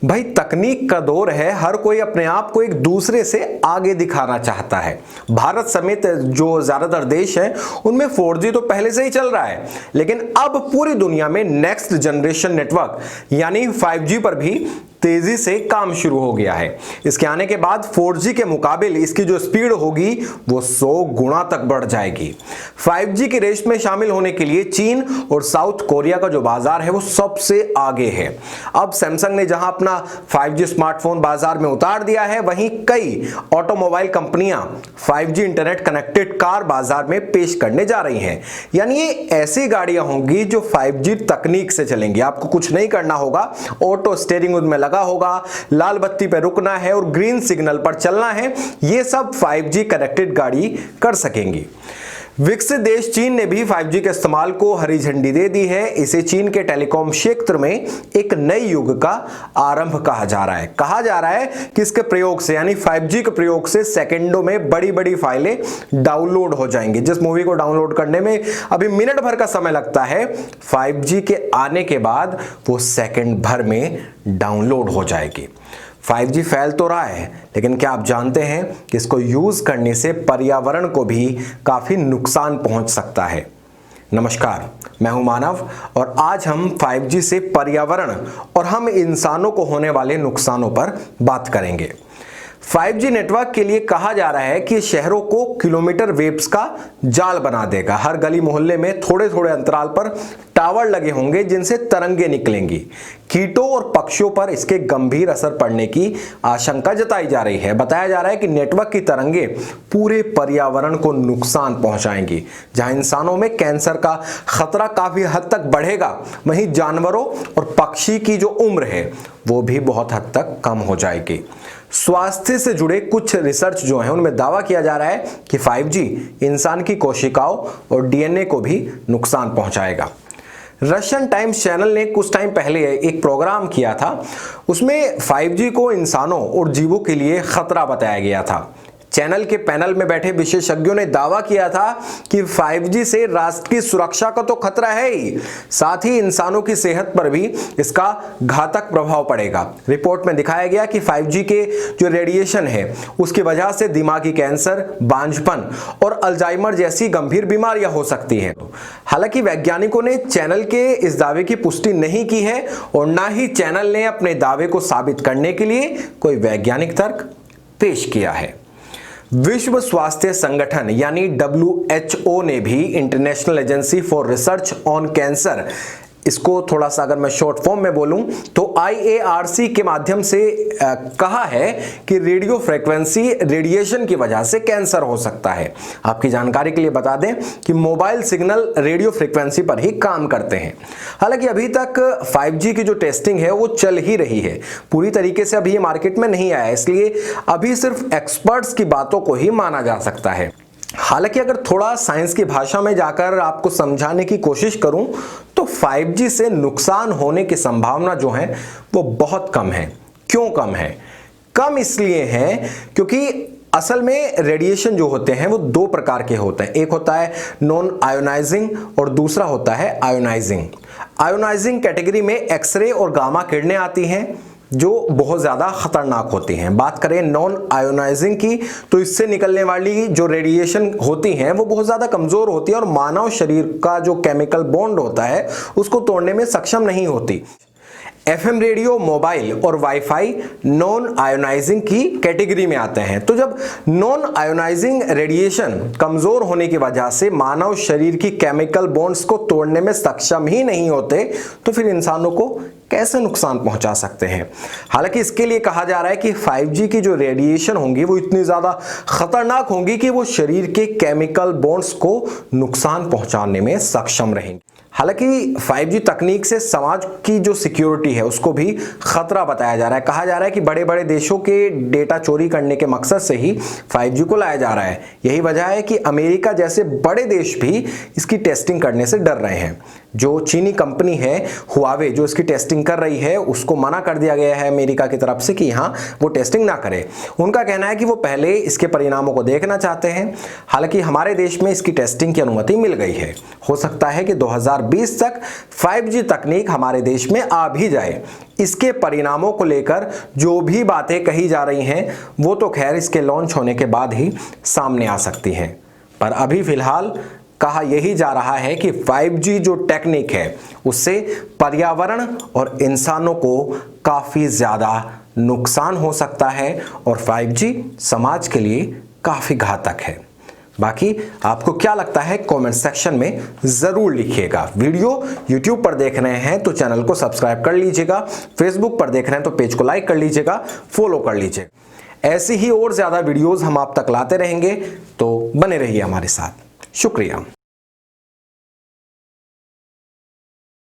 भाई तकनीक का दौर है, हर कोई अपने आप को एक दूसरे से आगे दिखाना चाहता है। भारत समेत जो ज्यादातर देश हैं उनमें 4G तो पहले से ही चल रहा है, लेकिन अब पूरी दुनिया में नेक्स्ट जनरेशन नेटवर्क यानी 5G पर भी तेजी से काम शुरू हो गया है। इसके आने के बाद 4G के मुकाबले इसकी जो स्पीड होगी वो 100 गुना तक बढ़ जाएगी। 5G की रेस में शामिल होने के लिए चीन और साउथ कोरिया का जो बाजार है वो सबसे आगे है। अब सैमसंग ने जहां अपना 5G स्मार्टफोन बाजार में उतार दिया है, वहीं कई ऑटोमोबाइल कंपनियां 5G इंटरनेट कनेक्टेड कार बाजार में पेश करने जा रही हैं। यानी ये ऐसी गाड़ियां होंगी जो 5G तकनीक से चलेंगी। आपको कुछ नहीं करना होगा, ऑटो स्टीयरिंग में लगा होगा, लाल बत्ती पर रुकना है और ग्रीन सिग्नल पर चलना है, ये सब 5G कनेक्टेड गाड़ी कर सकेंगी। विकसित देश चीन ने भी 5G के इस्तेमाल को हरी झंडी दे दी है। इसे चीन के टेलीकॉम क्षेत्र में एक नए युग का आरंभ कहा जा रहा है। कहा जा रहा है कि इसके प्रयोग से यानी 5G के प्रयोग से सेकंडों में बड़ी बड़ी फाइलें डाउनलोड हो जाएंगी। जिस मूवी को डाउनलोड करने में अभी मिनट भर का समय लगता है, 5G के आने के बाद वो सेकंड भर में डाउनलोड हो जाएगी। 5G फैल तो रहा है, लेकिन क्या आप जानते हैं कि इसको यूज करने से पर्यावरण को भी काफी नुकसान पहुंच सकता है। नमस्कार, मैं हूं मानव और आज हम 5G से पर्यावरण और हम इंसानों को होने वाले नुकसानों पर बात करेंगे। 5G नेटवर्क के लिए कहा जा रहा है कि शहरों को किलोमीटर वेव्स का जाल बना देगा। हर गली मोहल्ले में थोड़े थोड़े अंतराल पर टावर लगे होंगे जिनसे तरंगे निकलेंगी। कीटों और पक्षियों पर इसके गंभीर असर पड़ने की आशंका जताई जा रही है। बताया जा रहा है कि नेटवर्क की तरंगे पूरे पर्यावरण को नुकसान पहुंचाएंगी। जहां इंसानों में कैंसर का खतरा काफी हद तक बढ़ेगा, वहीं जानवरों और पक्षी की जो उम्र है वो भी बहुत हद तक कम हो जाएगी। स्वास्थ्य से जुड़े कुछ रिसर्च जो है उनमें दावा किया जा रहा है कि 5G इंसान की कोशिकाओं और DNA को भी नुकसान पहुंचाएगा। रशियन टाइम्स चैनल ने कुछ टाइम पहले एक प्रोग्राम किया था, उसमें 5G को इंसानों और जीवों के लिए खतरा बताया गया था। चैनल के पैनल में बैठे विशेषज्ञों ने दावा किया था कि 5G से राष्ट्र की सुरक्षा का तो खतरा है ही, साथ ही इंसानों की सेहत पर भी इसका घातक प्रभाव पड़ेगा। रिपोर्ट में दिखाया गया कि 5G के जो रेडिएशन है उसकी वजह से दिमागी कैंसर, बांझपन और अल्जाइमर जैसी गंभीर बीमारियां हो सकती हैं। हालांकि वैज्ञानिकों ने चैनल के इस दावे की पुष्टि नहीं की है और ना ही चैनल ने अपने दावे को साबित करने के लिए कोई वैज्ञानिक तर्क पेश किया है। विश्व स्वास्थ्य संगठन यानी WHO ने भी international agency for research on cancer, इसको थोड़ा सा अगर मैं शॉर्ट फॉर्म में बोलूं तो IARC के माध्यम से कहा है कि रेडियो फ्रीक्वेंसी रेडिएशन की वजह से कैंसर हो सकता है। आपकी जानकारी के लिए बता दें कि मोबाइल सिग्नल रेडियो फ्रीक्वेंसी पर ही काम करते हैं। हालांकि अभी तक 5G की जो टेस्टिंग है वो चल ही रही है, पूरी तरीके से अभी ये मार्केट में नहीं आया, इसलिए अभी सिर्फ एक्सपर्ट्स की बातों को ही माना जा सकता है। हालांकि अगर थोड़ा साइंस की भाषा में जाकर आपको समझाने की कोशिश करूं तो 5G से नुकसान होने की संभावना जो है वो बहुत कम है। क्यों कम है? कम इसलिए है क्योंकि असल में रेडिएशन जो होते हैं वो दो प्रकार के होते हैं। एक होता है नॉन आयोनाइजिंग और दूसरा होता है आयोनाइजिंग। आयोनाइजिंग कैटेगरी में एक्सरे और गामा किरणें आती हैं जो बहुत ज़्यादा खतरनाक होती हैं। बात करें नॉन आयोनाइजिंग की तो इससे निकलने वाली जो रेडिएशन होती हैं वो बहुत ज़्यादा कमज़ोर होती है और मानव शरीर का जो केमिकल बॉन्ड होता है उसको तोड़ने में सक्षम नहीं होती। FM रेडियो, मोबाइल और वाईफाई नॉन आयोनाइजिंग की कैटेगरी में आते हैं। तो जब नॉन आयोनाइजिंग रेडिएशन कमजोर होने की वजह से मानव शरीर की केमिकल बॉन्ड्स को तोड़ने में सक्षम ही नहीं होते तो फिर इंसानों को कैसे नुकसान पहुंचा सकते हैं। हालांकि इसके लिए कहा जा रहा है कि 5G की जो रेडिएशन होंगी वो इतनी ज्यादा खतरनाक होंगी कि वो शरीर के केमिकल बॉन्ड्स को नुकसान पहुंचाने में सक्षम रहेंगी। हालांकि 5G तकनीक से समाज की जो सिक्योरिटी है उसको भी खतरा बताया जा रहा है। कहा जा रहा है कि बड़े बड़े देशों के डेटा चोरी करने के मकसद से ही 5G को लाया जा रहा है। यही वजह है कि अमेरिका जैसे बड़े देश भी इसकी टेस्टिंग करने से डर रहे हैं। जो चीनी कंपनी है हुआवे, जो इसकी टेस्टिंग कर रही है, उसको मना कर दिया गया है अमेरिका की तरफ से कि यहाँ वो टेस्टिंग ना करे। उनका कहना है कि वो पहले इसके परिणामों को देखना चाहते हैं। हालांकि हमारे देश में इसकी टेस्टिंग की अनुमति मिल गई है। हो सकता है कि 2020 तक 5G तकनीक हमारे देश में आ भी जाए। इसके परिणामों को लेकर जो भी बातें कही जा रही हैं वो तो खैर इसके लॉन्च होने के बाद ही सामने आ सकती हैं, पर अभी फिलहाल कहा यही जा रहा है कि 5G जो टेक्निक है उससे पर्यावरण और इंसानों को काफी ज्यादा नुकसान हो सकता है और 5G समाज के लिए काफी घातक है। बाकी आपको क्या लगता है कमेंट सेक्शन में जरूर लिखिएगा। वीडियो YouTube पर देख रहे हैं तो चैनल को सब्सक्राइब कर लीजिएगा, फेसबुक पर देख रहे हैं तो पेज को लाइक कर लीजिएगा, फॉलो कर लीजिएगा। ऐसी ही और ज्यादा वीडियोस हम आप तक लाते रहेंगे, तो बने रहिए हमारे साथ। शुक्रिया।